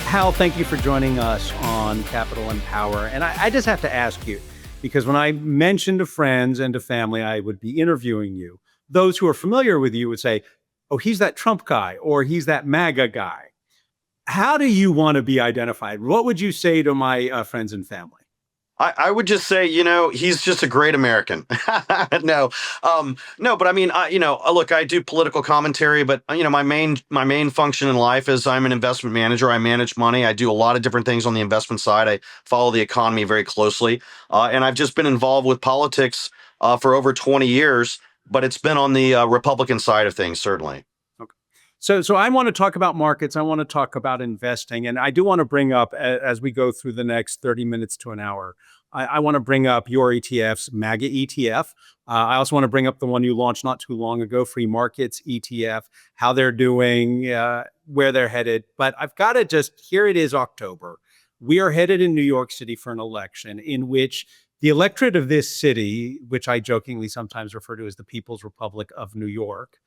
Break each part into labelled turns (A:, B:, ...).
A: Hal, thank you for joining us on Capital and Power. And I just have to ask you, because when I mentioned to friends and to family I would be interviewing you, those who are familiar with you would say, oh, he's that Trump guy, or he's that MAGA guy. How do you want to be identified? What would you say to my friends and family?
B: I would just say, he's just a great American. No, but I mean, look, I do political commentary, but my main function in life is I'm an investment manager. I manage money. I do a lot of different things on the investment side. I follow the economy very closely, and I've just been involved with politics for over 20 years. But it's been on the Republican side of things, certainly.
A: Okay. So I want to talk about markets. I want to talk about investing. And I do want to bring up, as we go through the next 30 minutes to an hour, I want to bring up your ETFs, MAGA ETF. I also want to bring up the one you launched not too long ago, Free Markets ETF, how they're doing, where they're headed. But I've got to here it is October. We are headed in New York City for an election in which the electorate of this city, which I jokingly sometimes refer to as the People's Republic of New York,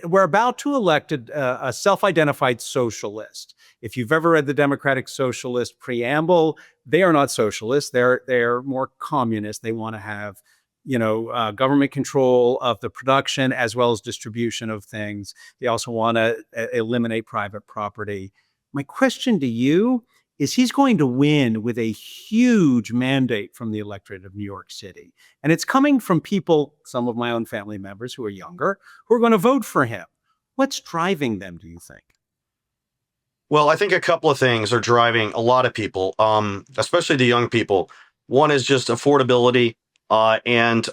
A: we're about to elect a self-identified socialist. If you've ever read the Democratic Socialist preamble, they are not socialists. They're more communist. They want to have, government control of the production as well as distribution of things. They also want to eliminate private property. My question to you is, he's going to win with a huge mandate from the electorate of New York City. And it's coming from people, some of my own family members who are younger, who are going to vote for him. What's driving them, do you think?
B: Well, I think a couple of things are driving a lot of people, especially the young people. One is just affordability, and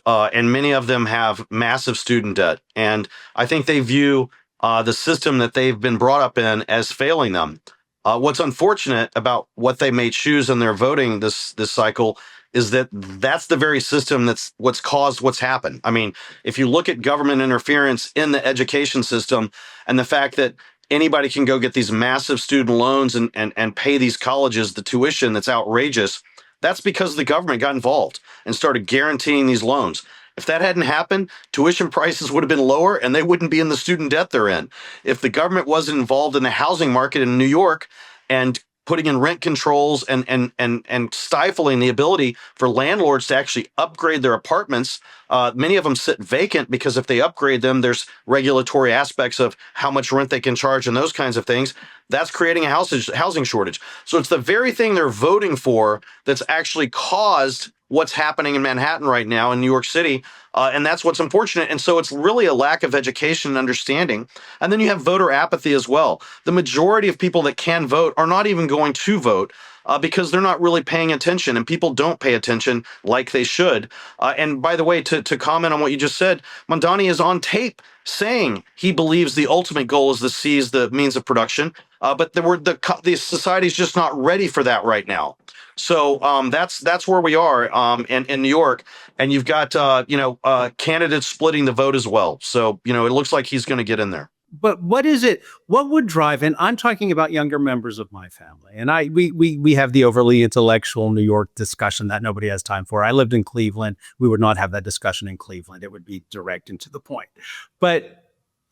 B: many of them have massive student debt, and I think they view the system that they've been brought up in as failing them. What's unfortunate about what they may choose in their voting this cycle is that that's the very system that's what's caused what's happened. I mean, if you look at government interference in the education system and the fact that anybody can go get these massive student loans and pay these colleges the tuition that's outrageous, that's because the government got involved and started guaranteeing these loans. If that hadn't happened, tuition prices would have been lower and they wouldn't be in the student debt they're in. If the government wasn't involved in the housing market in New York and putting in rent controls and stifling the ability for landlords to actually upgrade their apartments, many of them sit vacant because if they upgrade them, there's regulatory aspects of how much rent they can charge and those kinds of things. That's creating a housing shortage. So it's the very thing they're voting for that's actually caused what's happening in Manhattan right now in New York City. And that's what's unfortunate. And so it's really a lack of education and understanding. And then you have voter apathy as well. The majority of people that can vote are not even going to vote because they're not really paying attention, and people don't pay attention like they should. And by the way, to comment on what you just said, Mondani is on tape saying he believes the ultimate goal is to seize the means of production, but the society's just not ready for that right now. So that's where we are in New York, and you've got candidates splitting the vote as well. So it looks like he's going to get in there.
A: But what is it? What would drive? And I'm talking about younger members of my family. And we have the overly intellectual New York discussion that nobody has time for. I lived in Cleveland. We would not have that discussion in Cleveland. It would be direct and to the point. But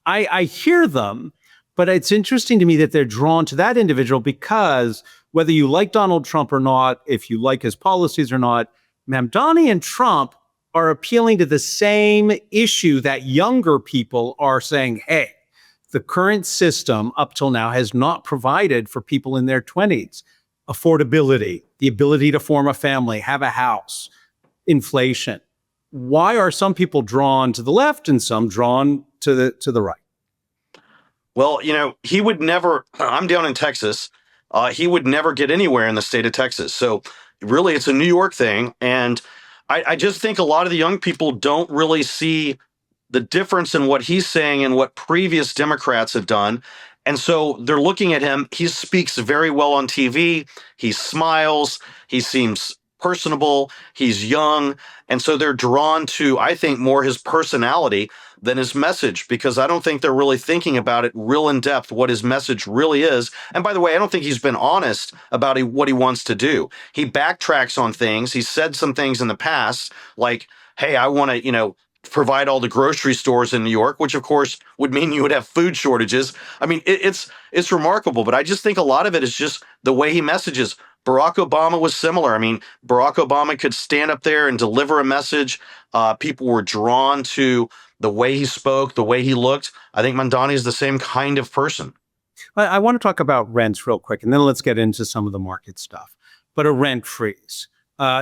A: I hear them. But it's interesting to me that they're drawn to that individual because whether you like Donald Trump or not, if you like his policies or not, Mamdani and Trump are appealing to the same issue that younger people are saying, hey, the current system up till now has not provided for people in their 20s affordability, the ability to form a family, have a house, inflation. Why are some people drawn to the left and some drawn to the right?
B: Well, he would never, I'm down in Texas, he would never get anywhere in the state of Texas. So really, it's a New York thing. And I just think a lot of the young people don't really see the difference in what he's saying and what previous Democrats have done. And so they're looking at him. He speaks very well on TV. He smiles. He seems personable. He's young. And so they're drawn to, I think, more his personality than his message, because I don't think they're really thinking about it real in depth, what his message really is. And by the way, I don't think he's been honest about what he wants to do. He backtracks on things. He said some things in the past like, hey, I want to, provide all the grocery stores in New York, which of course would mean you would have food shortages. I mean, it's remarkable, but I just think a lot of it is just the way he messages. Barack Obama was similar. I mean, Barack Obama could stand up there and deliver a message. People were drawn to the way he spoke, the way he looked. I think Mamdani is the same kind of person.
A: I want to talk about rents real quick, and then let's get into some of the market stuff. But a rent freeze.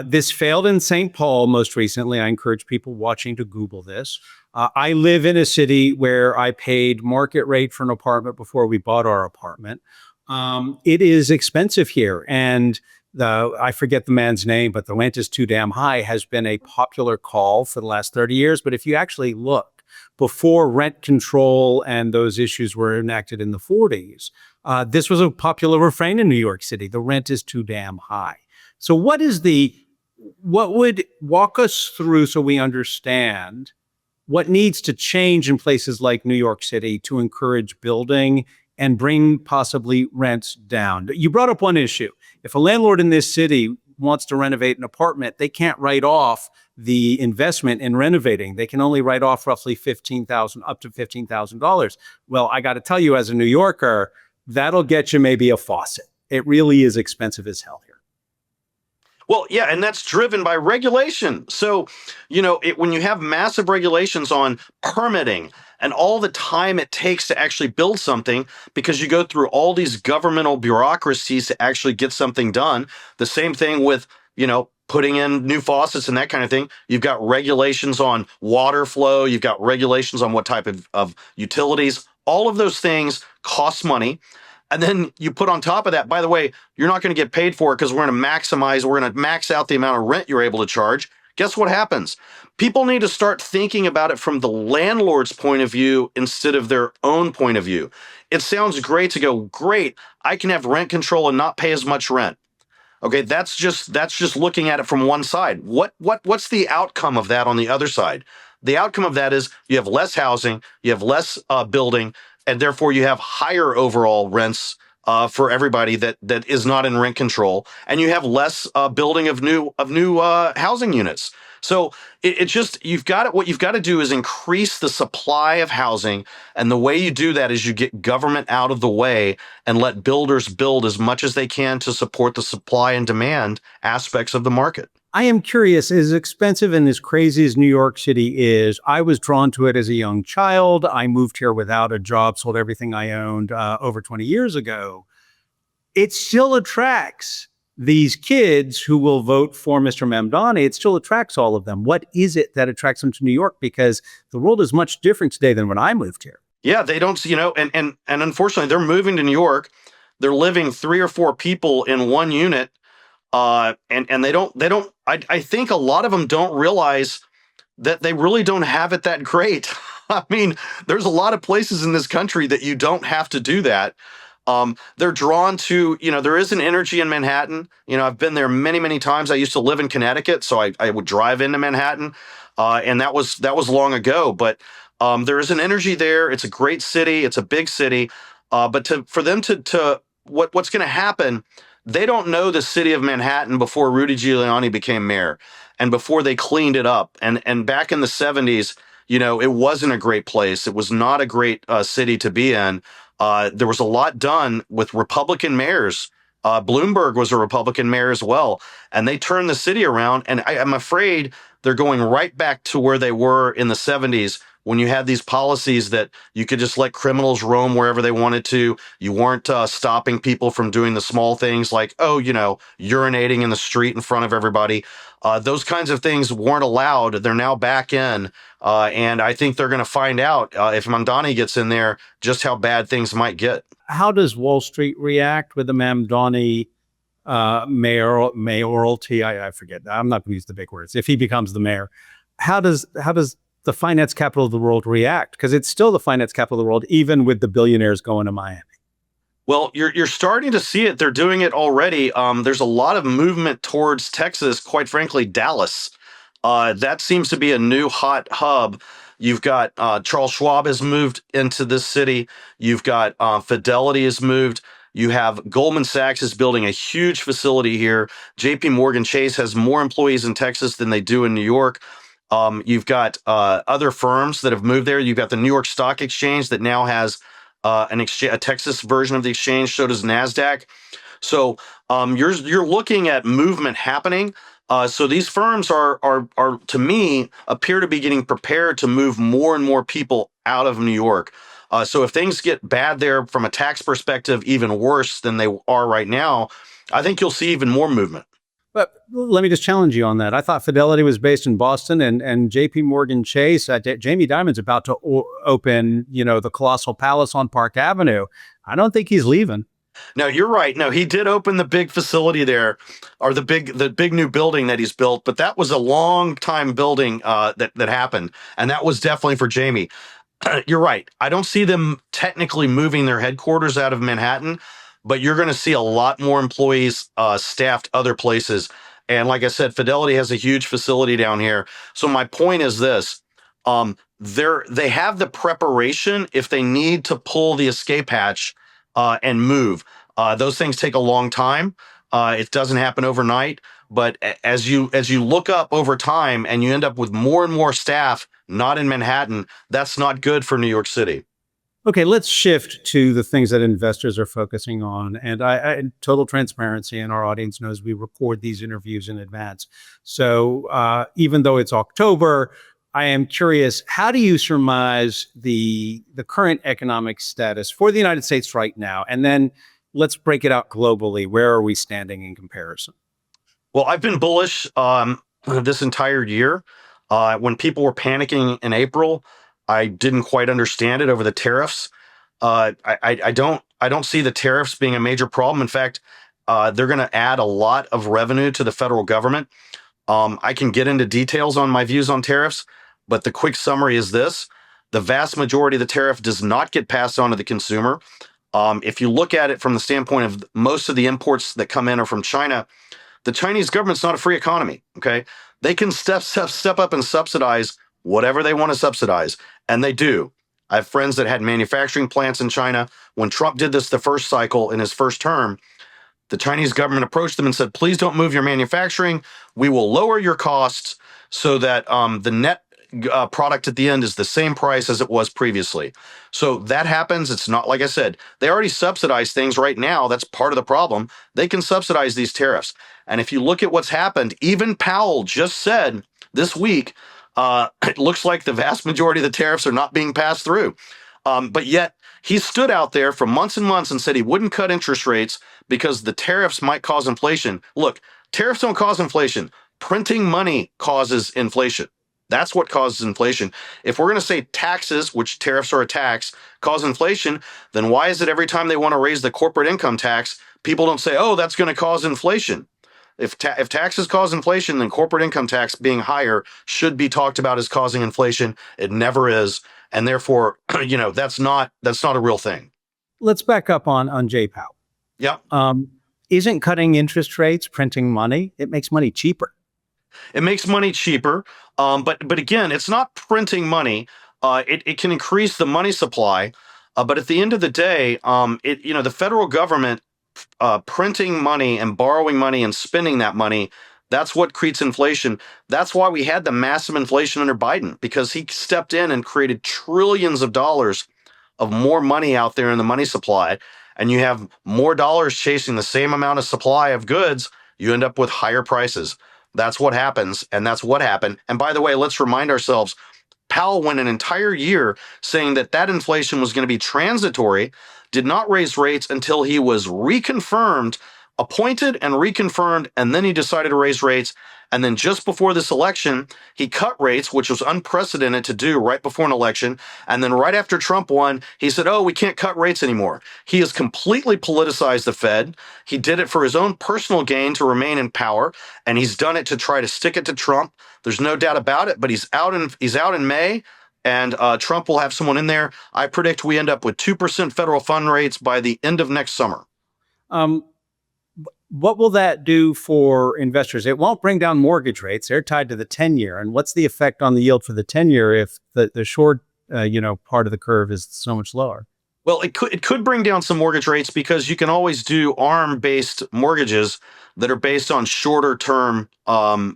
A: This failed in St. Paul most recently. I encourage people watching to Google this. I live in a city where I paid market rate for an apartment before we bought our apartment. It is expensive here. And I forget the man's name, but the rent is too damn high has been a popular call for the last 30 years. But if you actually look, before rent control and those issues were enacted in the 40s, this was a popular refrain in New York City. The rent is too damn high. So what would walk us through so we understand what needs to change in places like New York City to encourage building and bring possibly rents down? You brought up one issue. If a landlord in this city wants to renovate an apartment, they can't write off the investment in renovating. They can only write off roughly up to $15,000. Well, I got to tell you, as a New Yorker, that'll get you maybe a faucet. It really is expensive as hell here.
B: Well, yeah, and that's driven by regulation. So, when you have massive regulations on permitting and all the time it takes to actually build something, because you go through all these governmental bureaucracies to actually get something done. The same thing with, putting in new faucets and that kind of thing. You've got regulations on water flow. You've got regulations on what type of utilities. All of those things cost money. And then you put on top of that, by the way, you're not going to get paid for it because we're going to max out the amount of rent you're able to charge. Guess what happens? People need to start thinking about it from the landlord's point of view instead of their own point of view. It sounds great to go, great, I can have rent control and not pay as much rent. Okay, that's just looking at it from one side. What's the outcome of that on the other side? The outcome of that is you have less housing, you have less building, and therefore you have higher overall rents for everybody that is not in rent control, and you have less building of new housing units. So what you've got to do is increase the supply of housing, and the way you do that is you get government out of the way and let builders build as much as they can to support the supply and demand aspects of the market.
A: I am curious, as expensive and as crazy as New York City is, I was drawn to it as a young child. I moved here without a job, sold everything I owned over 20 years ago. It still attracts these kids who will vote for Mr. Mamdani. It still attracts all of them. What is it that attracts them to New York? Because the world is much different today than when I moved here.
B: Yeah, they don't, and unfortunately, they're moving to New York. They're living 3 or 4 people in one unit. And they don't, I think a lot of them don't realize that they really don't have it that great. I mean, there's a lot of places in this country that you don't have to do that. They're drawn to, there is an energy in Manhattan. I've been there many, many times. I used to live in Connecticut, so I would drive into Manhattan. And that was long ago, but, there is an energy there. It's a great city. It's a big city. But what's going to happen, they don't know the city of Manhattan before Rudy Giuliani became mayor and before they cleaned it up. And back in the 70s, it wasn't a great place. It was not a great city to be in. There was a lot done with Republican mayors. Bloomberg was a Republican mayor as well, and they turned the city around. And I'm afraid they're going right back to where they were in the 70s, when you had these policies that you could just let criminals roam wherever they wanted to. You weren't stopping people from doing the small things like, urinating in the street in front of everybody. Those kinds of things weren't allowed. They're now back in. And I think they're going to find out if Mamdani gets in there, just how bad things might get.
A: How does Wall Street react with the Mamdani mayoralty? I forget. I'm not going to use the big words. If he becomes the mayor, how does the finance capital of the world react? Because it's still the finance capital of the world, even with the billionaires going to Miami.
B: Well, you're starting to see it. They're doing it already. There's a lot of movement towards Texas, quite frankly, Dallas. That seems to be a new hot hub. You've got Charles Schwab has moved into this city. You've got Fidelity has moved. You have Goldman Sachs is building a huge facility here. JP Morgan Chase has more employees in Texas than they do in New York. You've got other firms that have moved there. You've got the New York Stock Exchange that now has a Texas version of the exchange. So does NASDAQ. So you're looking at movement happening. So these firms are to me appear to be getting prepared to move more and more people out of New York. So if things get bad there from a tax perspective, even worse than they are right now, I think you'll see even more movement.
A: But let me just challenge you on that. I thought Fidelity was based in Boston, and J.P. Morgan Chase, Jamie Dimon's about to open, the Colossal Palace on Park Avenue. I don't think he's leaving.
B: No, you're right. No, he did open the big facility there, or the big new building that he's built. But that was a long time building that happened, and that was definitely for Jamie. You're right. I don't see them technically moving their headquarters out of Manhattan, but you're going to see a lot more employees staffed other places. And like I said, Fidelity has a huge facility down here. So my point is this: they have the preparation if they need to pull the escape hatch and move. Those things take a long time. It doesn't happen overnight. But as you look up over time and you end up with more and more staff not in Manhattan, that's not good for New York City.
A: Okay, let's shift to the things that investors are focusing on. And I total transparency, and our audience knows we record these interviews in advance. So even though it's October, I am curious, how do you surmise the current economic status for the United States right now? And then let's break it out globally. Where are we standing in comparison?
B: Well, I've been bullish this entire year. When people were panicking in April, I didn't quite understand it over the tariffs. I don't see the tariffs being a major problem. In fact, they're going to add a lot of revenue to the federal government. I can get into details on my views on tariffs, but the quick summary is this: the vast majority of the tariff does not get passed on to the consumer. If you look at it from the standpoint of most of the imports that come in are from China, the Chinese government's not a free economy. Okay, they can step up and subsidize whatever they want to subsidize, and they do. I have friends that had manufacturing plants in China. When Trump did this the first cycle in his first term, the Chinese government approached them and said, "Please don't move your manufacturing. We will lower your costs so that the net product at the end is the same price as it was previously." So that happens. It's not, like I said, they already subsidize things right now. That's part of the problem. They can subsidize these tariffs. And if you look at what's happened, even Powell just said this week, it looks like the vast majority of the tariffs are not being passed through. But yet he stood out there for months and months and said he wouldn't cut interest rates because the tariffs might cause inflation. Look, tariffs don't cause inflation. Printing money causes inflation. That's what causes inflation. If we're going to say taxes, which tariffs are a tax, cause inflation, then why is it every time they want to raise the corporate income tax, people don't say, "Oh, that's going to cause inflation"? If taxes cause inflation, then corporate income tax being higher should be talked about as causing inflation. It never is, and therefore, that's not a real thing.
A: Let's back up on Jay Powell.
B: Yep.
A: Isn't cutting interest rates printing money? It makes money cheaper.
B: It makes money cheaper, but again, it's not printing money. It can increase the money supply, but at the end of the day, the federal government printing money and borrowing money and spending that money, that's what creates inflation. That's why we had the massive inflation under Biden, because he stepped in and created trillions of dollars of more money out there in the money supply. And you have more dollars chasing the same amount of supply of goods, you end up with higher prices. That's what happens, and that's what happened. And by the way, let's remind ourselves, Powell went an entire year saying that inflation was going to be transitory, did not raise rates until he was appointed and reconfirmed, and then he decided to raise rates. And then just before this election, he cut rates, which was unprecedented to do right before an election. And then right after Trump won, he said, "Oh, we can't cut rates anymore." He has completely politicized the Fed. He did it for his own personal gain to remain in power, and he's done it to try to stick it to Trump. There's no doubt about it, but he's out in May, and Trump will have someone in there. I predict we end up with 2% federal fund rates by the end of next summer.
A: What will that do for investors? It won't bring down mortgage rates. They're tied to the 10-year. And what's the effect on the yield for the 10-year if the short part of the curve is so much lower?
B: Well, it could bring down some mortgage rates because you can always do ARM based mortgages that are based on shorter term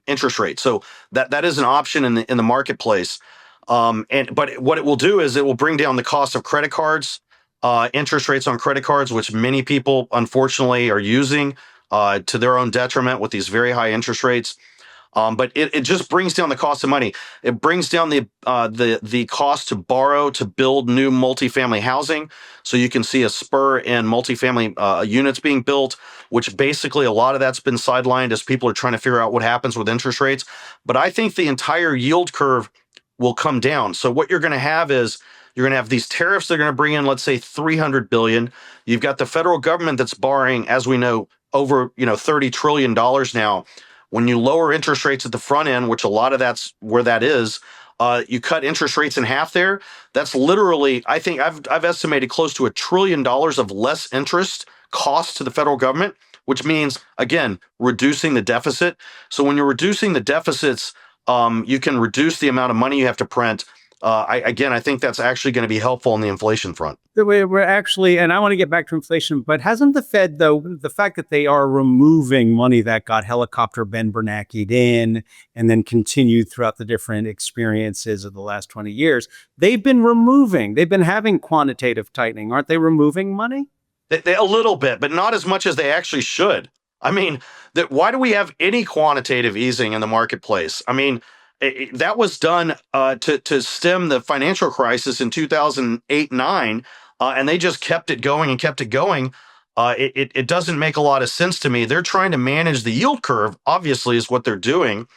B: interest rates. So that is an option in the marketplace. And but what it will do is it will bring down the cost of credit cards, interest rates on credit cards, which many people unfortunately are using to their own detriment with these very high interest rates. But it just brings down the cost of money. It brings down the cost to borrow to build new multifamily housing. So you can see a spur in multifamily units being built, which basically a lot of that's been sidelined as people are trying to figure out what happens with interest rates. But I think the entire yield curve will come down. So what you're going to have is you're going to have these tariffs that are going to bring in, let's say, 300 billion. You've got the federal government that's borrowing, as we know, over $30 trillion now. When you lower interest rates at the front end, which a lot of that's where that is, you cut interest rates in half there. That's literally, I think I've estimated close to $1 trillion of less interest cost to the federal government, which means again reducing the deficit. So when you're reducing the deficits, you can reduce the amount of money you have to print. I think that's actually going to be helpful on the inflation front.
A: We're actually, and I want to get back to inflation, but hasn't the Fed, though, the fact that they are removing money that got helicopter Ben Bernanke'd in and then continued throughout the different experiences of the last 20 years, they've been having quantitative tightening. Aren't they removing money?
B: A little bit, but not as much as they actually should. I mean, why do we have any quantitative easing in the marketplace? I mean, that was done to stem the financial crisis in 2008-9, and they just kept it going and kept it going. It doesn't make a lot of sense to me. They're trying to manage the yield curve, obviously, is what they're doing.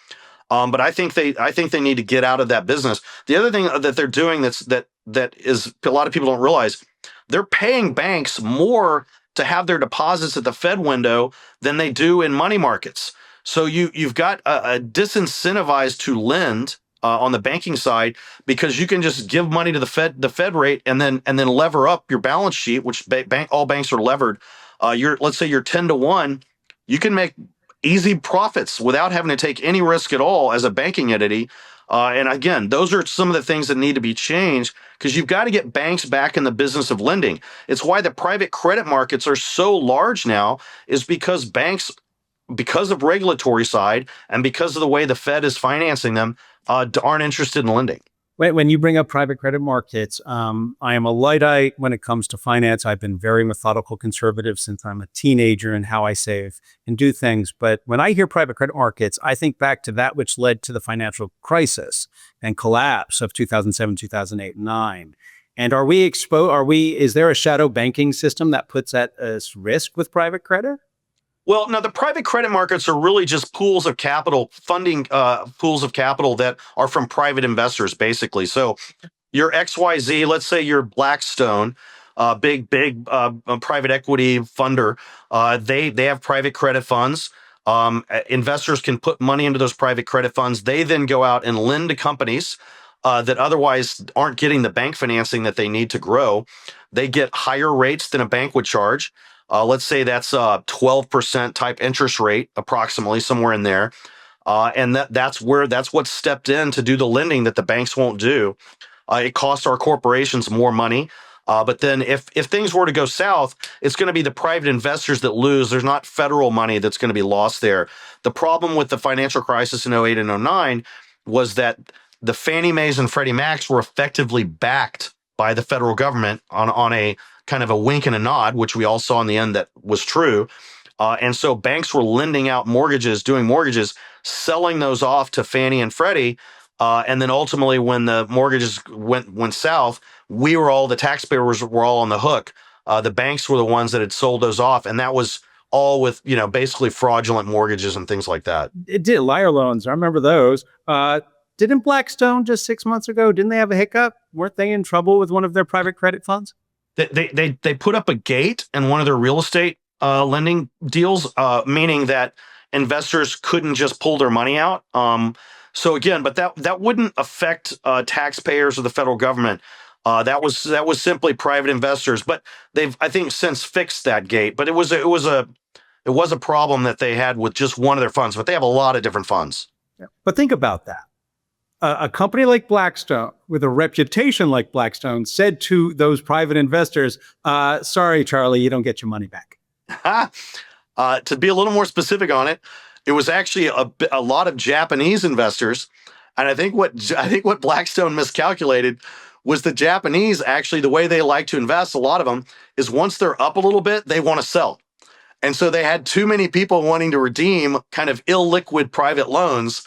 B: But I think they need to get out of that business. The other thing that they're doing that is a lot of people don't realize, they're paying banks more to have their deposits at the Fed window than they do in money markets. So you've got a disincentivized to lend on the banking side because you can just give money to the Fed rate and then lever up your balance sheet, which all banks are levered. Let's say you're 10 to 1, you can make easy profits without having to take any risk at all as a banking entity. And again, those are some of the things that need to be changed because you've got to get banks back in the business of lending. It's why the private credit markets are so large now, is because banks, because of regulatory side and because of the way the Fed is financing them, aren't interested in lending.
A: When you bring up private credit markets, I am a Luddite when it comes to finance. I've been very methodical conservative since I'm a teenager in how I save and do things. But when I hear private credit markets, I think back to that which led to the financial crisis and collapse of 2007, 2008, 9. And is there a shadow banking system that puts at risk with private credit?
B: Well, no, the private credit markets are really just pools of capital, funding pools of capital that are from private investors, basically. So your XYZ, let's say you're Blackstone, big private equity funder. They have private credit funds. Investors can put money into those private credit funds. They then go out and lend to companies that otherwise aren't getting the bank financing that they need to grow. They get higher rates than a bank would charge. Let's say that's a 12% type interest rate, approximately somewhere in there. And that's what's stepped in to do the lending that the banks won't do. It costs our corporations more money. But then if things were to go south, it's going to be the private investors that lose. There's not federal money that's going to be lost there. The problem with the financial crisis in '08 and '09 was that the Fannie Mae's and Freddie Mac's were effectively backed by the federal government on a kind of a wink and a nod, which we all saw in the end that was true. And so banks were lending out mortgages, doing mortgages, selling those off to Fannie and Freddie. And then ultimately, when the mortgages went south, the taxpayers were all on the hook. The banks were the ones that had sold those off. And that was all with, basically fraudulent mortgages and things like that.
A: It did. Liar loans. I remember those. Didn't Blackstone just 6 months ago, didn't they have a hiccup? Weren't they in trouble with one of their private credit funds?
B: They put up a gate in one of their real estate lending deals, meaning that investors couldn't just pull their money out. So again, but that wouldn't affect taxpayers or the federal government. That was simply private investors. But they've, I think, since fixed that gate. But it was a problem that they had with just one of their funds. But they have a lot of different funds.
A: Yeah. But think about that. A company like Blackstone, with a reputation like Blackstone, said to those private investors, sorry, Charlie, you don't get your money back.
B: To be a little more specific on it, it was actually a lot of Japanese investors, and I think what Blackstone miscalculated was the Japanese actually the way they like to invest. A lot of them is once they're up a little bit, they want to sell, and so they had too many people wanting to redeem kind of illiquid private loans,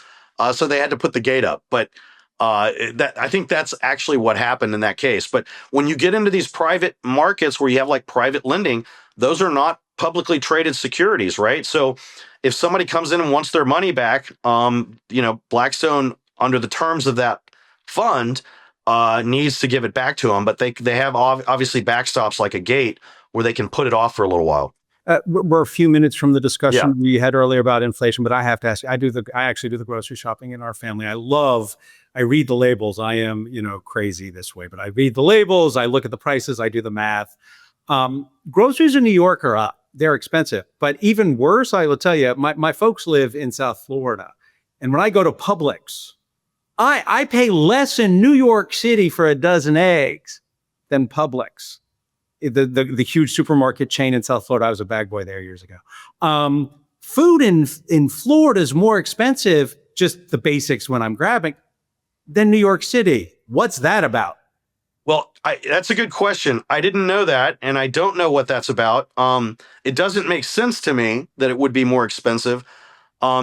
B: so they had to put the gate up. But that I think that's actually what happened in that case. But when you get into these private markets where you have like private lending, those are not publicly traded securities, right? So if somebody comes in and wants their money back, Blackstone under the terms of that fund needs to give it back to them, but they have obviously backstops like a gate where they can put it off for a little while.
A: We're a few minutes from the discussion we had earlier about inflation, but I have to ask you, I actually do the grocery shopping in our family. I read the labels. I am, crazy this way, but I read the labels. I look at the prices. I do the math. Groceries in New York are up. They're expensive, but even worse, I will tell you, my folks live in South Florida. And when I go to Publix, I pay less in New York City for a dozen eggs than Publix. The huge supermarket chain in South Florida. I was a bag boy there years ago. Food in Florida is more expensive, just the basics when I'm grabbing, than New York City. What's that about?
B: Well, that's a good question. I didn't know that, and I don't know what that's about. It doesn't make sense to me that it would be more expensive,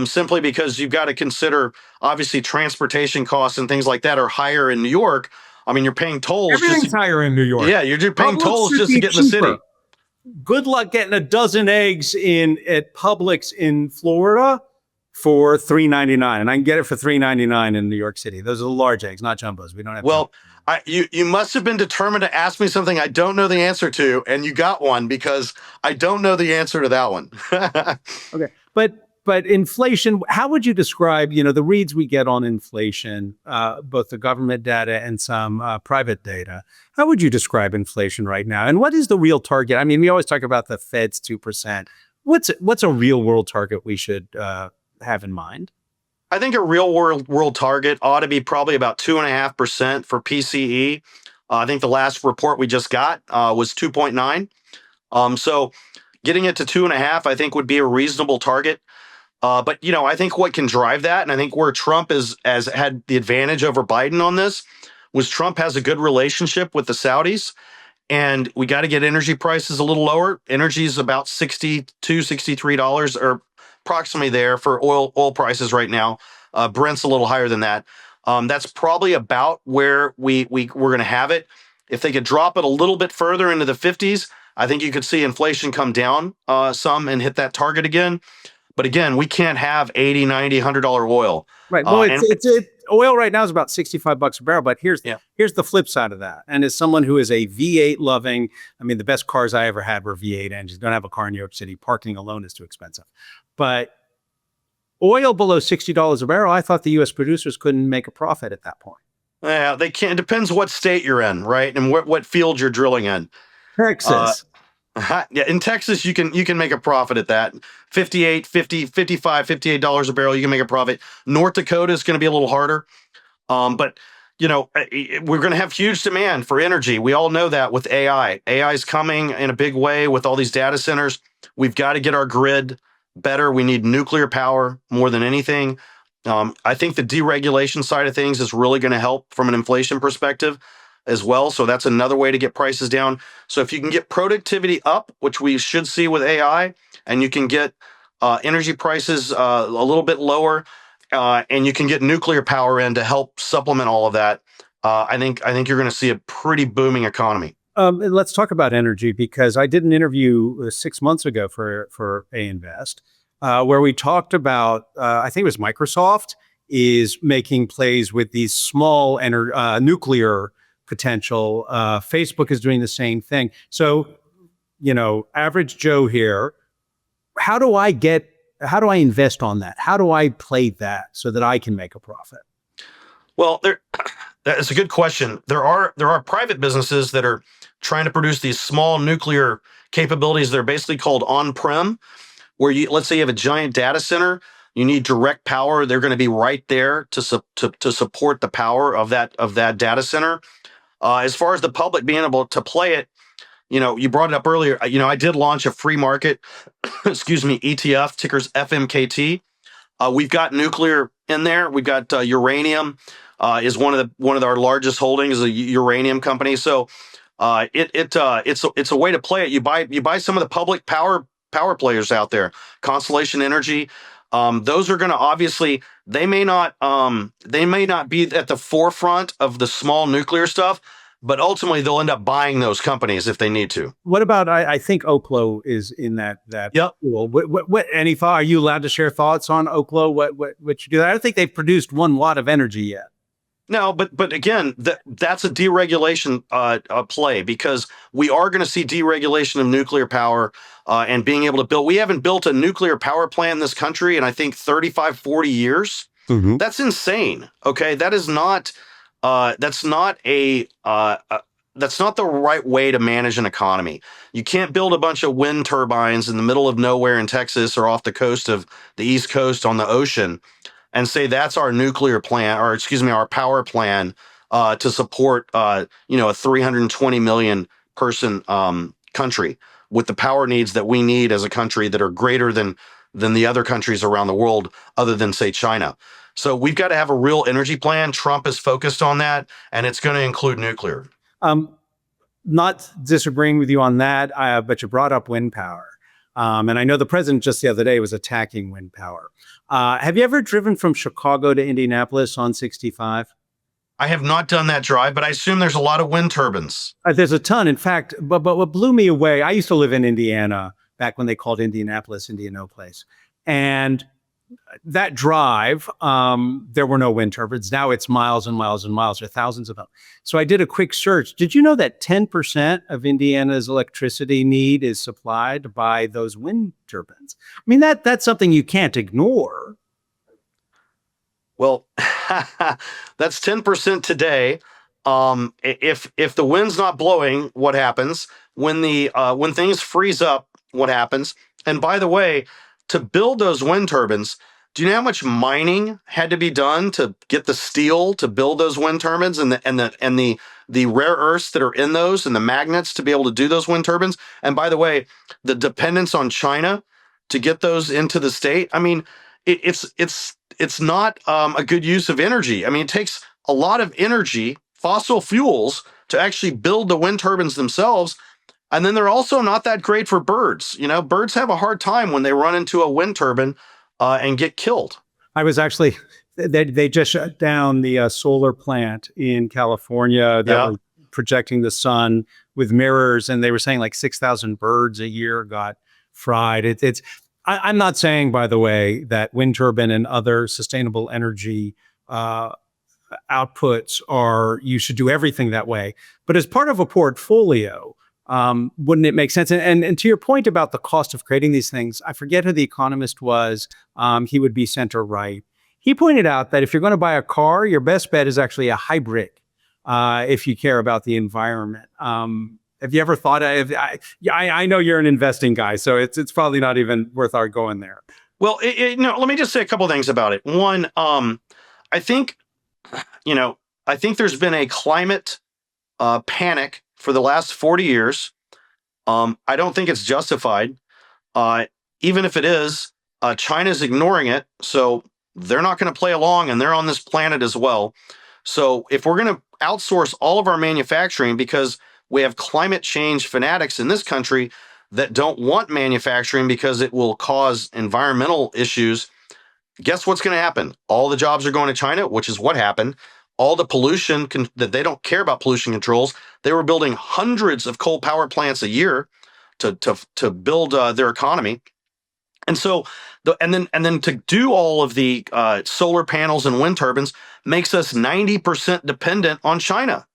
B: simply because you've got to consider, obviously, transportation costs and things like that are higher in New York. I mean, you're paying tolls.
A: Everything's higher in New York.
B: Yeah, you're paying tolls just to get in the city.
A: Good luck getting a dozen eggs at Publix in Florida for $3.99, and I can get it for $3.99 in New York City. Those are the large eggs, not jumbos. We don't have.
B: Well, you must have been determined to ask me something I don't know the answer to, and you got one because I don't know the answer to that one.
A: Okay, but inflation. How would you describe, the reads we get on inflation, both the government data and some private data? How would you describe inflation right now? And what is the real target? I mean, we always talk about the Fed's 2%. What's a real world target we should have in mind?
B: I think a real world target ought to be probably about 2.5% for PCE. I think the last report we just got was 2.9. So getting it to 2.5, I think would be a reasonable target. But I think what can drive that, and I think where Trump has had the advantage over Biden on this, was Trump has a good relationship with the Saudis, and we got to get energy prices a little lower. Energy is about $62, $63 or approximately there for oil prices right now. Brent's a little higher than that. That's probably about where we're going to have it. If they could drop it a little bit further into the 50s, I think you could see inflation come down some and hit that target again. But again, we can't have $80, $90, $100 oil.
A: Right. Well, oil right now is about $65 a barrel. But here's the flip side of that. And as someone who is a V8 loving, I mean, the best cars I ever had were V8 engines. Don't have a car in New York City. Parking alone is too expensive. But oil below $60 a barrel, I thought the U.S. producers couldn't make a profit at that point.
B: Yeah, they can't. It depends what state you're in, right? And what field you're drilling in.
A: Texas.
B: Yeah, in Texas, you can make a profit at that. $58, $50, $55, $58 a barrel, you can make a profit. North Dakota is going to be a little harder. But we're going to have huge demand for energy. We all know that with AI. AI is coming in a big way with all these data centers. We've got to get our grid better. We need nuclear power more than anything. I think the deregulation side of things is really going to help from an inflation perspective as well. So that's another way to get prices down. So if you can get productivity up, which we should see with AI, and you can get energy prices a little bit lower, and you can get nuclear power in to help supplement all of that, I think you're going to see a pretty booming economy.
A: Let's talk about energy, because I did an interview 6 months ago for A-Invest, where we talked about, I think it was Microsoft is making plays with these small nuclear potential. Facebook is doing the same thing. So, average Joe here, how do I invest on that? How do I play that so that I can make a profit?
B: Well, that's a good question. There are private businesses that are trying to produce these small nuclear capabilities. They're basically called on-prem, where let's say you have a giant data center. You need direct power. They're going to be right there to support the power of that data center. As far as the public being able to play it, you brought it up earlier. I did launch a free market, excuse me, ETF, tickers FMKT. We've got nuclear in there. We've got uranium. Is one of our largest holdings, a uranium company. So it's a way to play it. You buy some of the public power players out there. Constellation Energy. Those are going to obviously they may not be at the forefront of the small nuclear stuff, but ultimately they'll end up buying those companies if they need to.
A: What about, I think Oklo is in that
B: Yep.
A: pool. What any thought? Are you allowed to share thoughts on Oklo? What you do? I don't think they've produced one watt of energy yet.
B: No, but again, that's a deregulation play, because we are going to see deregulation of nuclear power and being able to build. We haven't built a nuclear power plant in this country in, I think, 35, 40 years.
A: Mm-hmm.
B: That's insane. Okay, that is not. That's not the right way to manage an economy. You can't build a bunch of wind turbines in the middle of nowhere in Texas or off the coast of the East Coast on the ocean and say that's our nuclear plan, or excuse me, our power plan to support a 320 million person country with the power needs that we need as a country that are greater than the other countries around the world, other than, say, China. So we've got to have a real energy plan. Trump is focused on that, and it's going to include nuclear.
A: Not disagreeing with you on that, but you brought up wind power. And I know the president just the other day was attacking wind power. Have you ever driven from Chicago to Indianapolis on 65?
B: I have not done that drive, but I assume there's a lot of wind turbines.
A: There's a ton. In fact, but what blew me away, I used to live in Indiana back when they called Indianapolis Indianapolis. And that drive, there were no wind turbines. Now it's miles and miles and miles, or thousands of them. So I did a quick search. Did you know that 10% of Indiana's electricity need is supplied by those wind turbines? I mean, that's something you can't ignore.
B: Well, that's 10% today. If the wind's not blowing, what happens? When things freeze up, what happens? And by the way, to build those wind turbines, do you know how much mining had to be done to get the steel to build those wind turbines and the rare earths that are in those and the magnets to be able to do those wind turbines? And by the way, the dependence on China to get those into the state. I mean, it's not a good use of energy. I mean, it takes a lot of energy, fossil fuels, to actually build the wind turbines themselves. And then they're also not that great for birds. Birds have a hard time when they run into a wind turbine and get killed.
A: I was actually, they just shut down the solar plant in California that was projecting the sun with mirrors. And they were saying like 6,000 birds a year got fried. I'm not saying, by the way, that wind turbine and other sustainable energy outputs you should do everything that way. But as part of a portfolio, wouldn't it make sense? And to your point about the cost of creating these things, I forget who the economist was. He would be center right. He pointed out that if you're going to buy a car, your best bet is actually a hybrid, if you care about the environment. Have you ever thought of? I know you're an investing guy, so it's probably not even worth our going there.
B: Well, let me just say a couple of things about it. One, I think there's been a climate panic for the last 40 years. I don't think it's justified. Even if it is, China's ignoring it, so they're not going to play along, and they're on this planet as well. So if we're going to outsource all of our manufacturing because we have climate change fanatics in this country that don't want manufacturing because it will cause environmental issues, guess what's going to happen? All the jobs are going to China, which is what happened. All the pollution that they don't care about pollution controls. They were building hundreds of coal power plants a year to build their economy. And so, and then to do all of the solar panels and wind turbines makes us 90% dependent on China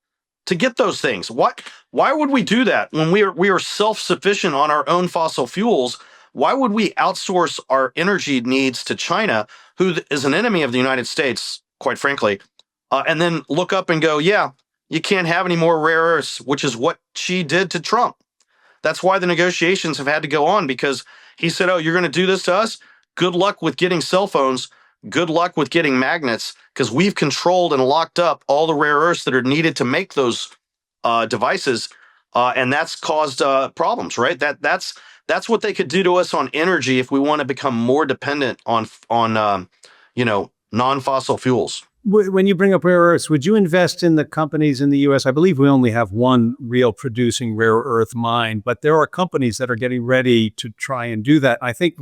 B: to get those things. Why would we do that when we are self-sufficient on our own fossil fuels? Why would we outsource our energy needs to China, who is an enemy of the United States, quite frankly, and then look up and go, yeah, you can't have any more rare earths, which is what Xi did to Trump. That's why the negotiations have had to go on, because he said, oh, you're going to do this to us? good luck with getting cell phones. Good luck with getting magnets, because we've controlled and locked up all the rare earths that are needed to make those devices, and that's caused problems. Right? That's what they could do to us on energy if we want to become more dependent on non-fossil fuels.
A: When you bring up rare earths, would you invest in the companies in the US? I believe we only have one real producing rare earth mine, but there are companies that are getting ready to try and do that. I think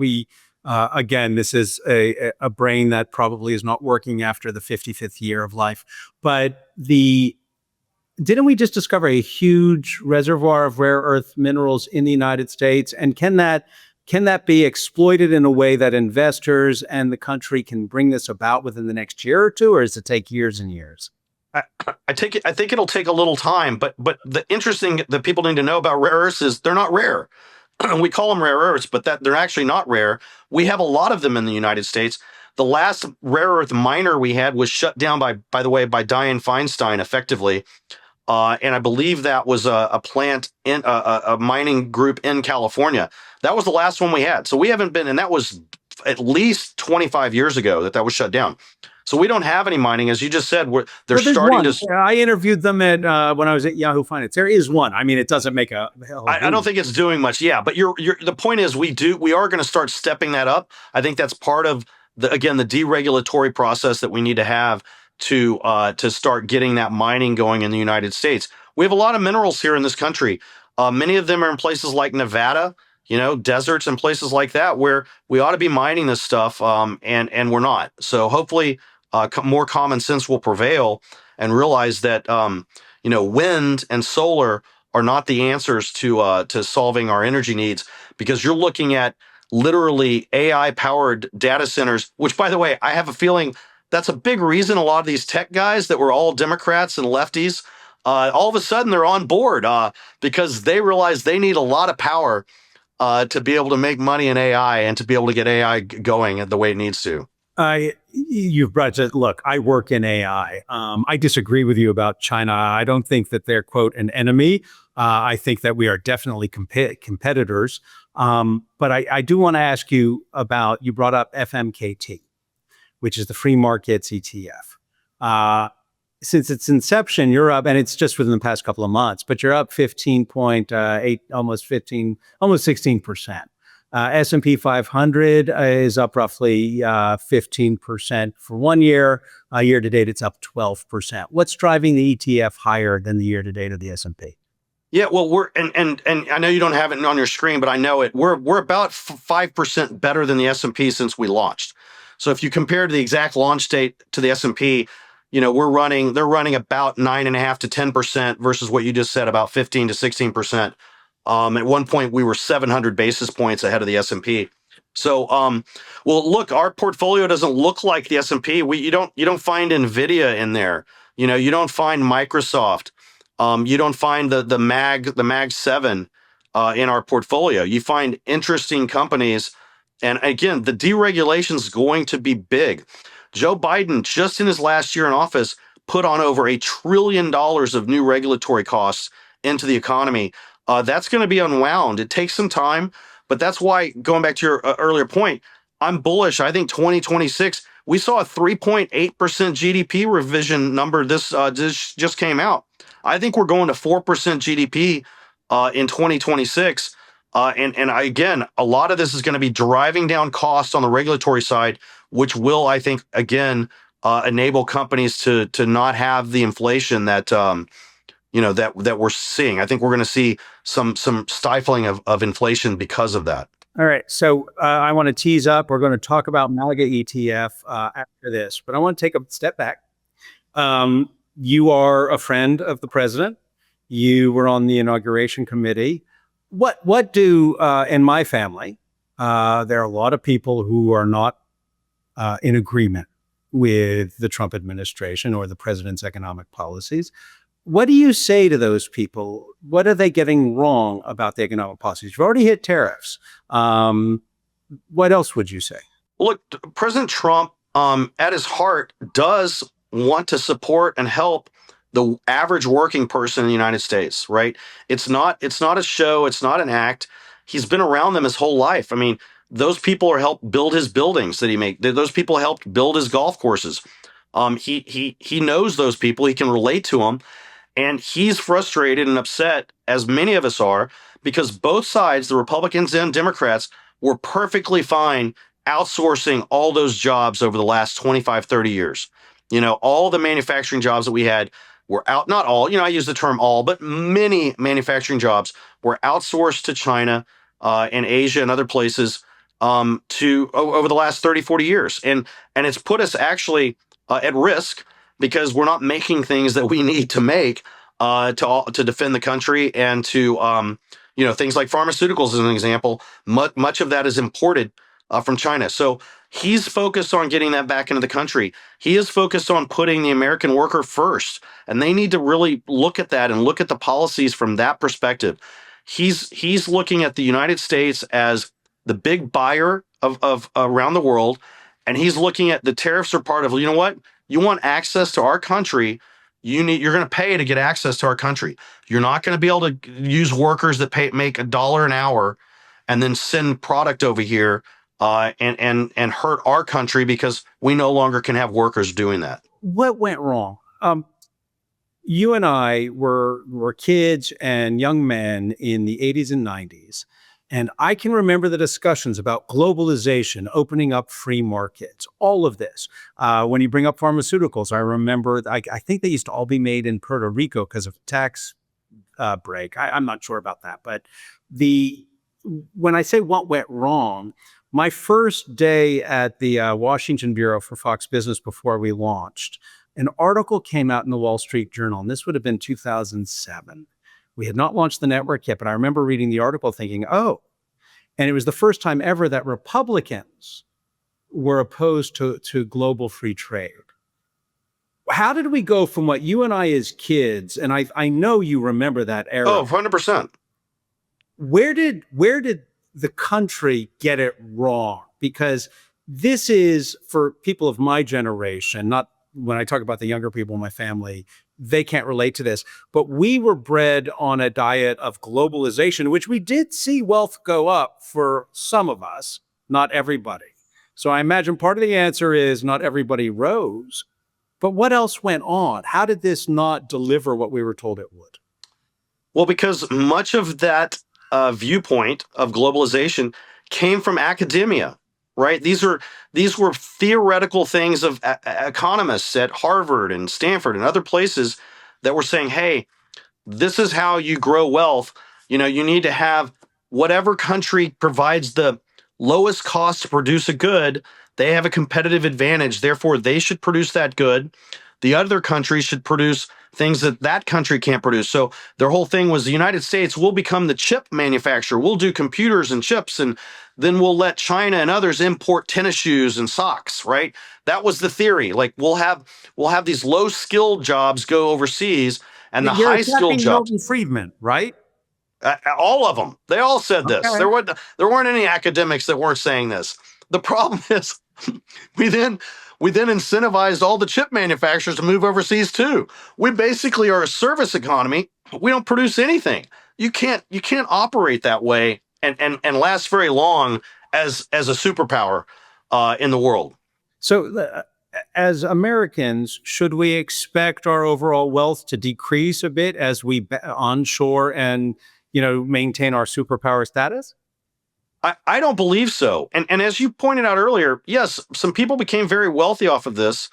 A: again, this is a brain that probably is not working after the 55th year of life. But didn't we just discover a huge reservoir of rare earth minerals in the United States? And can that be exploited in a way that investors and the country can bring this about within the next year or two, or does it take years and years?
B: I think it'll take a little time, but the interesting that people need to know about rare earths is they're not rare. We call them rare earths, but that they're actually not rare. We have a lot of them in the United States. The last rare earth miner we had was shut down by the way, by Dianne Feinstein, effectively. And I believe that was a plant in a mining group in California. That was the last one we had. So we haven't been, and that was at least 25 years ago that was shut down. So we don't have any mining, as you just said. They're starting
A: one.
B: to.
A: I interviewed them when I was at Yahoo Finance. There is one. I mean, it doesn't make a hell.
B: I don't think it's doing much. Yeah, but the point is, we are going to start stepping that up. I think that's part of the deregulatory process that we need to have to start getting that mining going in the United States. We have a lot of minerals here in this country. Many of them are in places like Nevada, deserts and places like that, where we ought to be mining this stuff, and we're not. So hopefully, more common sense will prevail and realize that wind and solar are not the answers to solving our energy needs, because you're looking at literally AI powered data centers, which, by the way, I have a feeling that's a big reason a lot of these tech guys that were all Democrats and lefties, all of a sudden they're on board, because they realize they need a lot of power to be able to make money in AI and to be able to get AI going the way it needs to.
A: You've brought it. Look, I work in AI. I disagree with you about China. I don't think that they're, quote, an enemy. I think that we are definitely competitors. But I do want to ask you about, you brought up FMKT, which is the free markets ETF. Since its inception, you're up, and it's just within the past couple of months, but you're up 15.8, almost 16%. S&P 500 is up roughly 15% for 1 year. Year to date, it's up 12%. What's driving the ETF higher than the year to date of the S&P?
B: Yeah, well, we're and I know you don't have it on your screen, but I know it. We're about 5% better than the S&P since we launched. So if you compare the exact launch date to the S&P, they're running about 9.5 to 10% versus what you just said, about 15 to 16%. At one point, we were 700 basis points ahead of the S&P. So, well, look, our portfolio doesn't look like the S&P. You don't find Nvidia in there. You don't find Microsoft. You don't find the Mag 7 in our portfolio. You find interesting companies, and again, the deregulation is going to be big. Joe Biden, just in his last year in office, put on over $1 trillion of new regulatory costs into the economy. That's going to be unwound. It takes some time, but that's why, going back to your earlier point, I'm bullish. I think 2026, we saw a 3.8% GDP revision number. This just came out. I think we're going to 4% GDP in 2026. Again, a lot of this is going to be driving down costs on the regulatory side, which will, I think, again, enable companies to not have the inflation that that we're seeing. I think we're going to see some stifling of inflation because of that.
A: All right. So I want to tease up. We're going to talk about MAGA ETF after this, but I want to take a step back. You are a friend of the president. You were on the inauguration committee. What do in my family? There are a lot of people who are not in agreement with the Trump administration or the president's economic policies. What do you say to those people? What are they getting wrong about the economic policies? You've already hit tariffs. What else would you say?
B: Look, President Trump, at his heart, does want to support and help the average working person in the United States, right? It's not a show. It's not an act. He's been around them his whole life. I mean, those people are helped build his buildings that he made. Those people helped build his golf courses. He knows those people. He can relate to them, and he's frustrated and upset, as many of us are, because both sides, the Republicans and Democrats, were perfectly fine outsourcing all those jobs over the last 25, 30 years. All the manufacturing jobs that we had were out, not all, I use the term all, but many manufacturing jobs were outsourced to China and Asia and other places over the last 30, 40 years. And it's put us actually at risk because we're not making things that we need to make to defend the country and to things like pharmaceuticals as an example. Much of that is imported from China. So he's focused on getting that back into the country. He is focused on putting the American worker first, and they need to really look at that and look at the policies from that perspective. He's looking at the United States as the big buyer of around the world, and he's looking at the tariffs are part of, what? You want access to our country, you're going to pay to get access to our country. You're not going to be able to use workers that make $1 an hour and then send product over here and hurt our country because we no longer can have workers doing that.
A: What went wrong? You and I were kids and young men in the 80s and 90s. And I can remember the discussions about globalization, opening up free markets, all of this. When you bring up pharmaceuticals, I remember, I think they used to all be made in Puerto Rico because of tax break. I'm not sure about that. But when I say what went wrong, my first day at the Washington Bureau for Fox Business before we launched, an article came out in the Wall Street Journal, and this would have been 2007. We had not launched the network yet, but I remember reading the article thinking, oh, and it was the first time ever that Republicans were opposed to global free trade. How did we go from what you and I as kids, and I know you remember that era.
B: Oh, 100%.
A: Where did the country get it wrong? Because this is, for people of my generation, not when I talk about the younger people in my family, they can't relate to this, but we were bred on a diet of globalization, which we did see wealth go up for some of us, not everybody. So I imagine part of the answer is not everybody rose, but what else went on? How did this not deliver what we were told it would?
B: Well, because much of that viewpoint of globalization came from academia, right? These were theoretical things of economists at Harvard and Stanford and other places that were saying, hey, this is how you grow wealth. You need to have whatever country provides the lowest cost to produce a good. They have a competitive advantage. Therefore, they should produce that good. The other countries should produce things that country can't produce. So their whole thing was the United States will become the chip manufacturer. We'll do computers and chips, and then we'll let China and others import tennis shoes and socks, right? That was the theory. Like we'll have these low-skilled jobs go overseas, and the high-skilled jobs.
A: Milton Friedman, right?
B: All of them. They all said this.
A: Okay.
B: There weren't any academics that weren't saying this. The problem is we then incentivized all the chip manufacturers to move overseas too. We basically are a service economy. We don't produce anything. You can't operate that way and last very long as a superpower in the world.
A: So as Americans, should we expect our overall wealth to decrease a bit as we onshore and maintain our superpower status?
B: I don't believe so. And as you pointed out earlier, yes, some people became very wealthy off of this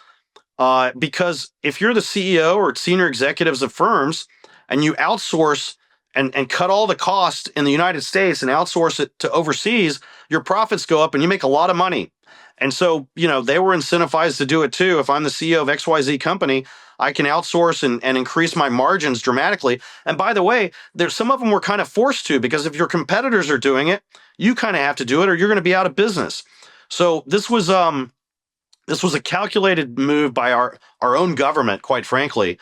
B: because if you're the CEO or senior executives of firms and you outsource and cut all the costs in the United States and outsource it to overseas, your profits go up and you make a lot of money. And so, they were incentivized to do it too. If I'm the CEO of XYZ company, I can outsource and increase my margins dramatically. And by the way, some of them were kind of forced to, because if your competitors are doing it, you kind of have to do it or you're going to be out of business. So this was a calculated move by our own government, quite frankly,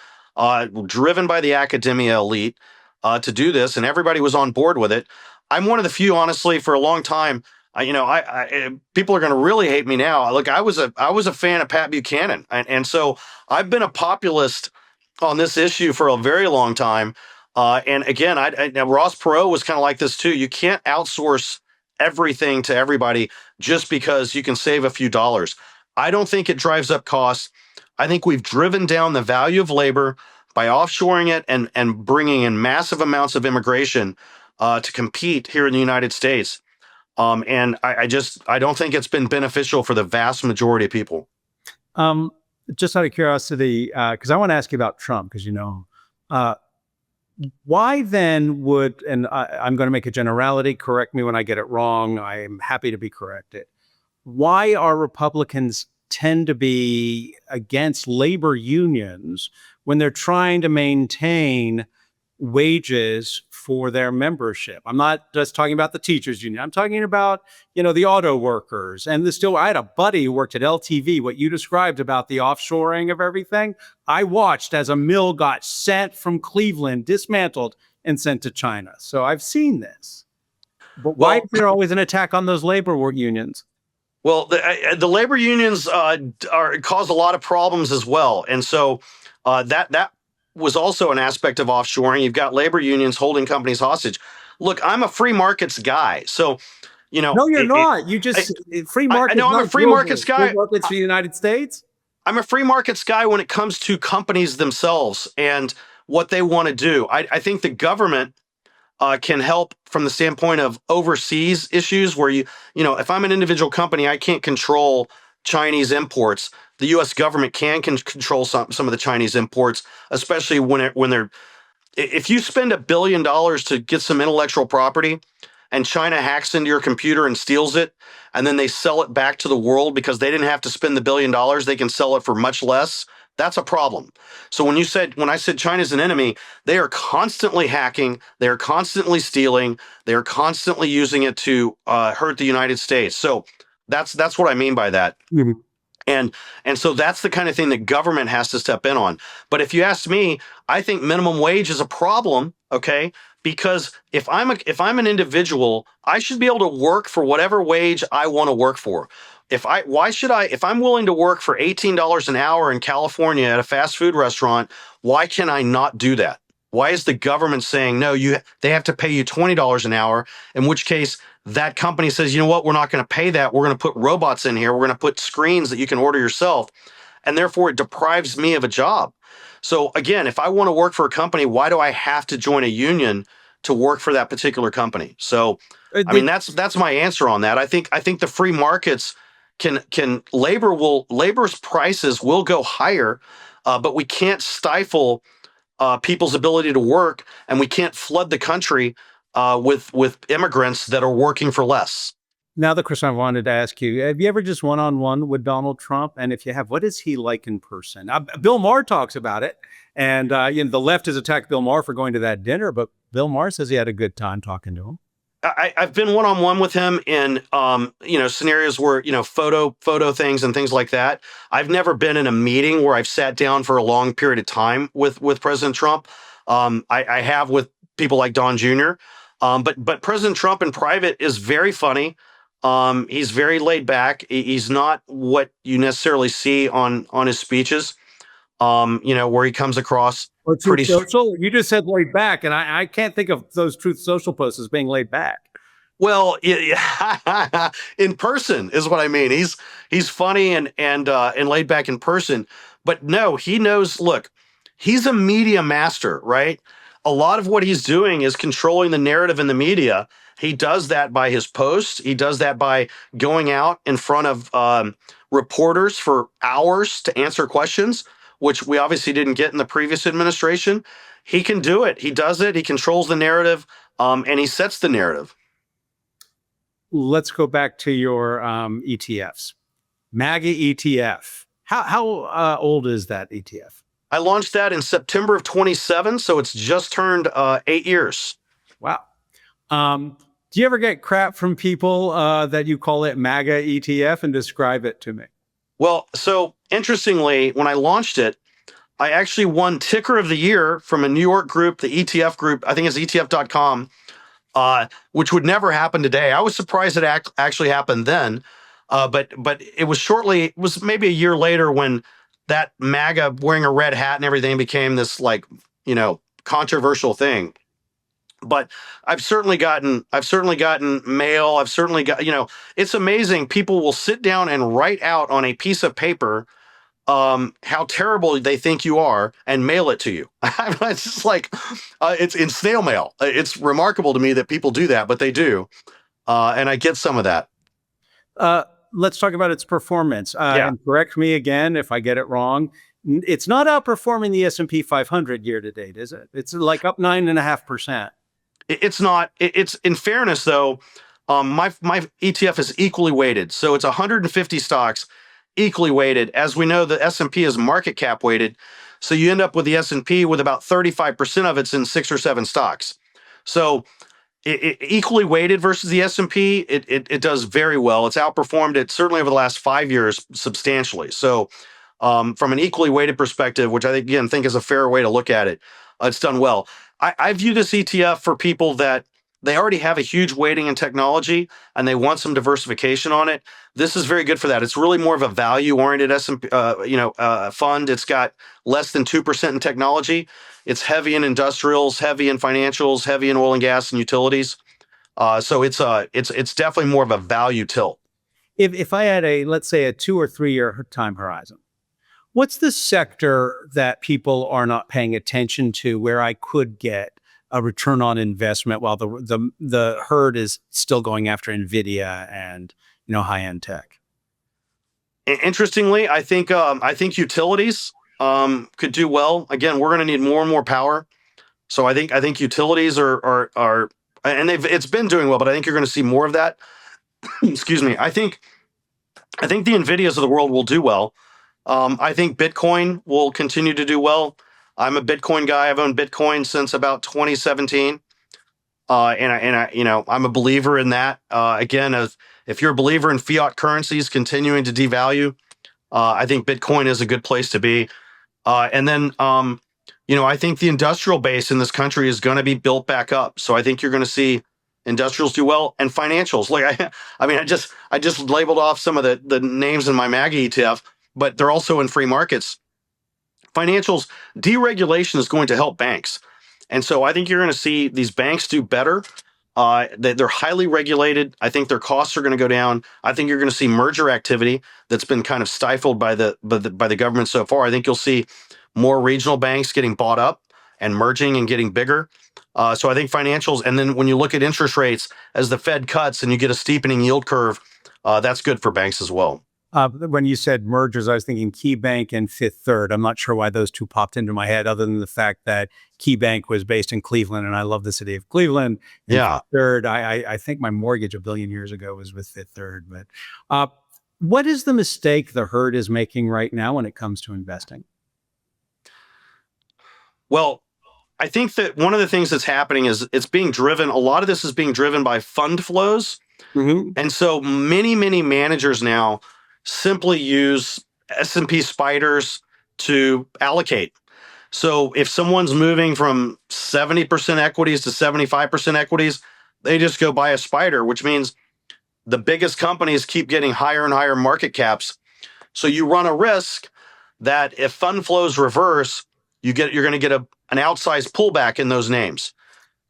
B: driven by the academia elite to do this, and everybody was on board with it. I'm one of the few, honestly, for a long time. People are going to really hate me now. Look, I was a fan of Pat Buchanan, and so I've been a populist on this issue for a very long time. And again, Ross Perot was kind of like this too. You can't outsource everything to everybody just because you can save a few dollars. I don't think it drives up costs. I think we've driven down the value of labor by offshoring it and bringing in massive amounts of immigration to compete here in the United States. I don't think it's been beneficial for the vast majority of people.
A: Um, just out of curiosity, because I want to ask you about Trump, because uh, why then would, and I'm going to make a generality, correct me when I get it wrong, I am happy to be corrected. Why are Republicans tend to be against labor unions when they're trying to maintain wages for their membership? I'm not just talking about the teachers union. I'm talking about, the auto workers and the still. I had a buddy who worked at LTV. What you described about the offshoring of everything, I watched as a mill got sent from Cleveland, dismantled, and sent to China. So I've seen this. But why
B: Well,
A: is there always an attack on those labor unions?
B: Well, the labor unions cause a lot of problems as well, and so that was also an aspect of offshoring. You've got labor unions holding companies hostage. Look, I'm a free markets guy, so
A: No, you're not. You
B: I,
A: just free
B: I
A: market,
B: know I'm a
A: not
B: free markets
A: global. Free
B: guy.
A: markets for the United States.
B: I'm a free markets guy when it comes to companies themselves and what they want to do. I think the government can help from the standpoint of overseas issues where if I'm an individual company, I can't control Chinese imports. The U.S. government can control some of the Chinese imports, especially when they're. If you spend $1 billion to get some intellectual property, and China hacks into your computer and steals it, and then they sell it back to the world because they didn't have to spend the $1 billion, they can sell it for much less. That's a problem. So when I said China's an enemy, they are constantly hacking, they are constantly stealing, they are constantly using it to hurt the United States. So that's what I mean by that.
A: Mhm.
B: And and so that's the kind of thing that government has to step in on. But if you ask me, I think minimum wage is a problem, okay? Because if I'm an individual, I should be able to work for whatever wage I want to work for. If I'm willing to work for $18 an hour in California at a fast food restaurant, why can I not do that? Why is the government saying no, they have to pay you $20 an hour, in which case that company says, you know what, we're not going to pay that. We're going to put robots in here. We're going to put screens that you can order yourself. And therefore, it deprives me of a job. So, again, if I want to work for a company, why do I have to join a union to work for that particular company? So, I mean, that's my answer on that. I think the free markets labor's prices will go higher, but we can't stifle people's ability to work, and we can't flood the country with immigrants that are working for less.
A: Now, the question I wanted to ask you: have you ever just one-on-one with Donald Trump? And if you have, what is he like in person? Bill Maher talks about it, and the left has attacked Bill Maher for going to that dinner, but Bill Maher says he had a good time talking to him.
B: I've been one on one with him in scenarios where photo things and things like that. I've never been in a meeting where I've sat down for a long period of time with President Trump. I have with people like Don Jr. But President Trump in private is very funny. He's very laid back. He's not what you necessarily see on his speeches. Where he comes across
A: Or
B: pretty.
A: Truth Social? You just said laid back, and I can't think of those Truth Social posts as being laid back.
B: Well, in person is what I mean. He's funny and laid back in person, but no, he knows. Look, he's a media master, right? A lot of what he's doing is controlling the narrative in the media. He does that by his posts. He does that by going out in front of reporters for hours to answer questions, which we obviously didn't get in the previous administration. He can do it. He does it. He controls the narrative, and he sets the narrative.
A: Let's go back to your ETFs. MAGA ETF. How old is that ETF?
B: I launched that in September of 27, so it's just turned 8 years.
A: Wow. Do you ever get crap from people that you call it MAGA ETF and describe it to me?
B: Well, so interestingly, when I launched it, I actually won Ticker of the Year from a New York group, the ETF group. I think it's ETF.com, which would never happen today. I was surprised it actually happened then, but it was maybe a year later when that MAGA wearing a red hat and everything became this controversial thing. But I've certainly gotten mail. I've certainly got, it's amazing. People will sit down and write out on a piece of paper how terrible they think you are and mail it to you. It's just like it's in snail mail. It's remarkable to me that people do that, but they do, and I get some of that.
A: Uh, let's talk about its performance.
B: Yeah,
A: And correct me again if I get it wrong. It's not outperforming the S&P 500 year to date, is it? It's like up 9.5%.
B: it's not. It's in fairness though. My ETF is equally weighted, so it's 150 stocks equally weighted. As we know, the S&P is market cap weighted, so you end up with the S&P with about 35% of it's in 6 or 7 stocks. So equally weighted versus the S&P, it does very well. It's outperformed it certainly over the last 5 years substantially. So from an equally weighted perspective, which I think, again, think is a fair way to look at it, it's done well. I view this ETF for people that they already have a huge weighting in technology and they want some diversification on it. This is very good for that. It's really more of a value-oriented S&P, fund. It's got less than 2% in technology. It's heavy in industrials, heavy in financials, heavy in oil and gas and utilities. So it's definitely more of a value tilt.
A: If I had let's say, a 2 or 3 year time horizon, what's the sector that people are not paying attention to where I could get a return on investment while the herd is still going after Nvidia and high end tech?
B: Interestingly, I think utilities could do well. Again, we're going to need more and more power. So I think utilities are and it's been doing well, but I think you're going to see more of that. Excuse me. I think the Nvidias of the world will do well. I think Bitcoin will continue to do well. I'm a Bitcoin guy. I've owned Bitcoin since about 2017. I'm a believer in that. Again, as if you're a believer in fiat currencies continuing to devalue, I think Bitcoin is a good place to be. And then, I think the industrial base in this country is going to be built back up. So I think you're going to see industrials do well and financials. Like I just labeled off some of the names in my MAGA ETF, but they're also in free markets. Financials deregulation is going to help banks, and so I think you're going to see these banks do better. They're highly regulated. I think their costs are going to go down. I think you're going to see merger activity that's been kind of stifled by the government so far. I think you'll see more regional banks getting bought up and merging and getting bigger. So I think financials, and then when you look at interest rates as the Fed cuts and you get a steepening yield curve, that's good for banks as well.
A: When you said mergers, I was thinking KeyBank and Fifth Third. I'm not sure why those two popped into my head, other than the fact that KeyBank was based in Cleveland, and I love the city of Cleveland. And
B: Yeah.
A: Fifth Third, I think my mortgage a billion years ago was with Fifth Third. But what is the mistake the herd is making right now when it comes to investing?
B: Well, I think that one of the things that's happening is it's being driven. A lot of this is being driven by fund flows.
A: Hmm.
B: And so many managers now simply use S&P spiders to allocate. So if someone's moving from 70% equities to 75% equities, they just go buy a spider, which means the biggest companies keep getting higher and higher market caps. So you run a risk that if fund flows reverse, you're going to get an outsized pullback in those names.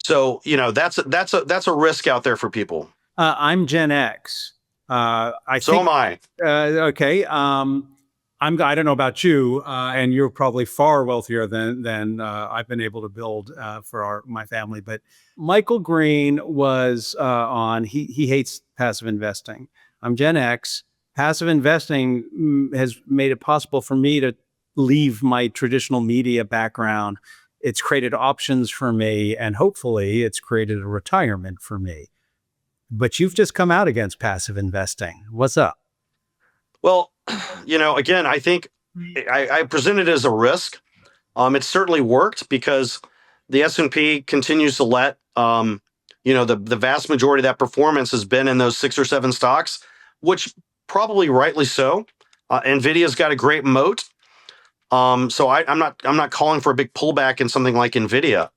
B: So, that's a risk out there for people.
A: I'm Gen X. I
B: So
A: think
B: am I.
A: okay. I don't know about you, and you're probably far wealthier than I've been able to build for my family. But Michael Green was on. He hates passive investing. I'm Gen X. Passive investing has made it possible for me to leave my traditional media background. It's created options for me, and hopefully, it's created a retirement for me. But you've just come out against passive investing. What's up?
B: Well, again, I think I present it as a risk. It certainly worked because the S&P continues to let the vast majority of that performance has been in those 6 or 7 stocks, which probably rightly so. Nvidia's got a great moat. So I'm not calling for a big pullback in something like Nvidia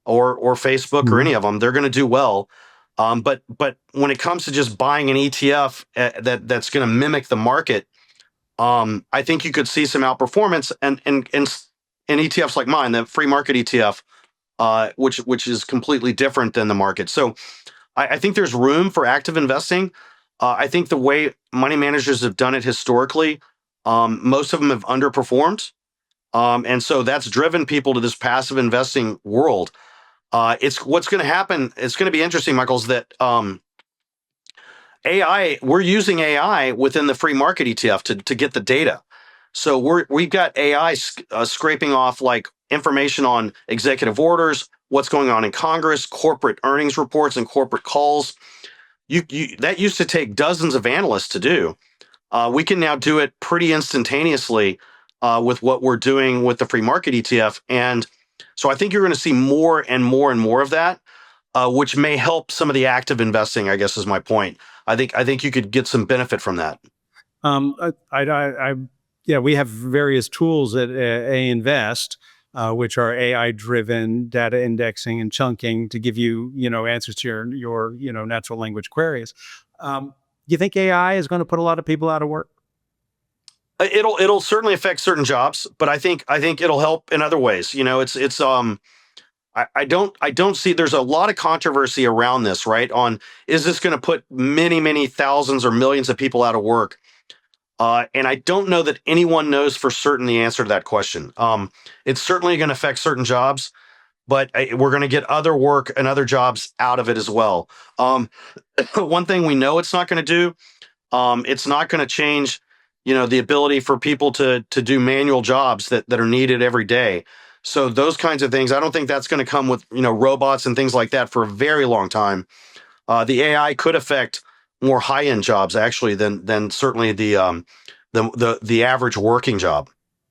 B: or Facebook or any of them. They're going to do well. But when it comes to just buying an ETF that's going to mimic the market, I think you could see some outperformance and in ETFs like mine, the free market ETF. which is completely different than the market. So I think there's room for active investing. I think the way money managers have done it historically, most of them have underperformed. And so that's driven people to this passive investing world. It's what's going to happen. It's going to be interesting, Michael, is that AI, we're using AI within the free market ETF to get the data. So we've got AI scraping off like information on executive orders, what's going on in Congress, corporate earnings reports, and corporate calls. That used to take dozens of analysts to do. We can now do it pretty instantaneously with what we're doing with the free market ETF. And so I think you're going to see more and more and more of that, which may help some of the active investing, I guess is my point. I think you could get some benefit from that.
A: Yeah, we have various tools at A Invest, which are AI-driven data indexing and chunking to give you, answers to your natural language queries. Do you think AI is going to put a lot of people out of work?
B: It'll certainly affect certain jobs, but I think it'll help in other ways. I don't see, there's a lot of controversy around this, right? On, is this going to put many thousands or millions of people out of work? And I don't know that anyone knows for certain the answer to that question. It's certainly going to affect certain jobs, but we're going to get other work and other jobs out of it as well. One thing we know it's not going to do, it's not going to change, the ability for people to do manual jobs that are needed every day. So those kinds of things, I don't think that's going to come with, robots and things like that for a very long time. The AI could affect more high-end jobs actually than certainly the average working job.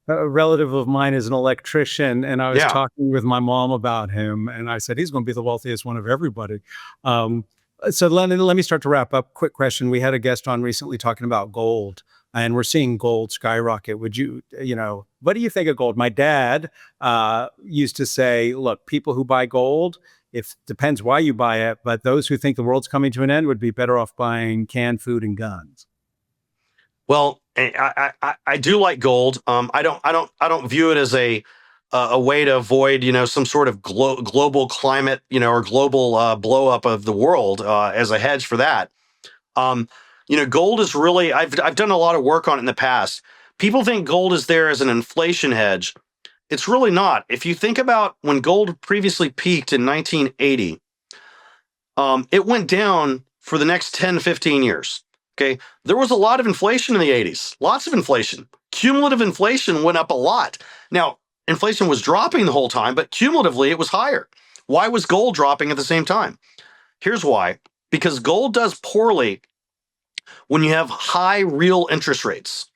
A: A relative of mine is an electrician, and I was
B: Yeah.
A: talking with my mom about him, and I said, he's going to be the wealthiest one of everybody. So let me start to wrap up. Quick question. We had a guest on recently talking about gold, and we're seeing gold skyrocket. What do you think of gold? My dad used to say, look, people who buy gold, depends why you buy it, but those who think the world's coming to an end would be better off buying canned food and guns.
B: Well, I do like gold. I don't view it as a way to avoid, some sort of global climate, or global blow up of the world as a hedge for that. Gold is really, I've done a lot of work on it in the past. People think gold is there as an inflation hedge. It's really not. If you think about when gold previously peaked in 1980, it went down for the next 10, 15 years. Okay. There was a lot of inflation in the 80s, lots of inflation. Cumulative inflation went up a lot. Now, inflation was dropping the whole time, but cumulatively it was higher. Why was gold dropping at the same time? Here's why. Because gold does poorly when you have high real interest rates.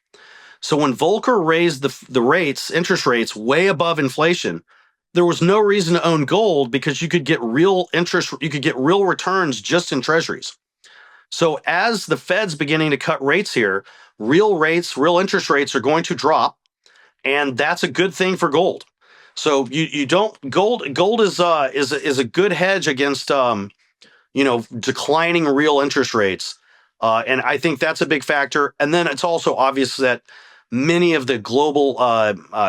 B: So when Volcker raised the interest rates way above inflation, there was no reason to own gold because you could get real returns just in treasuries. So as the Fed's beginning to cut rates here, real interest rates are going to drop, and that's a good thing for gold. So gold is a good hedge against declining real interest rates. And I think that's a big factor. And then it's also obvious that many of the global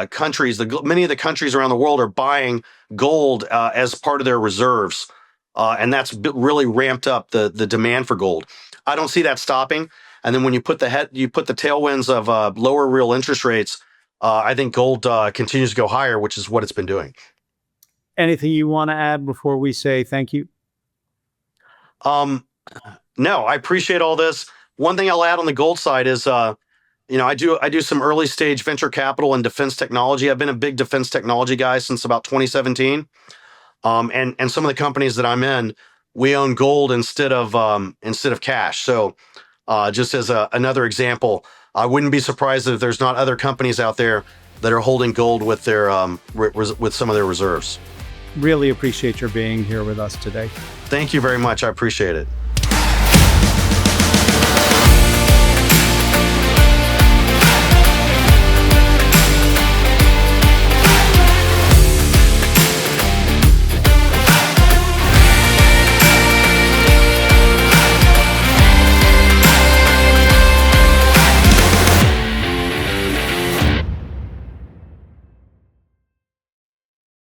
B: countries, many of the countries around the world are buying gold as part of their reserves. And that's really ramped up the demand for gold. I don't see that stopping. And then when you put the tailwinds of lower real interest rates, I think gold continues to go higher, which is what it's been doing.
A: Anything you want to add before we say thank you?
B: No, I appreciate all this. One thing I'll add on the gold side is, I do some early stage venture capital and defense technology. I've been a big defense technology guy since about 2017. And some of the companies that I'm in, we own gold instead of cash. So just as another example, I wouldn't be surprised if there's not other companies out there that are holding gold with their with some of their reserves.
A: Really appreciate your being here with us today.
B: Thank you very much. I appreciate it.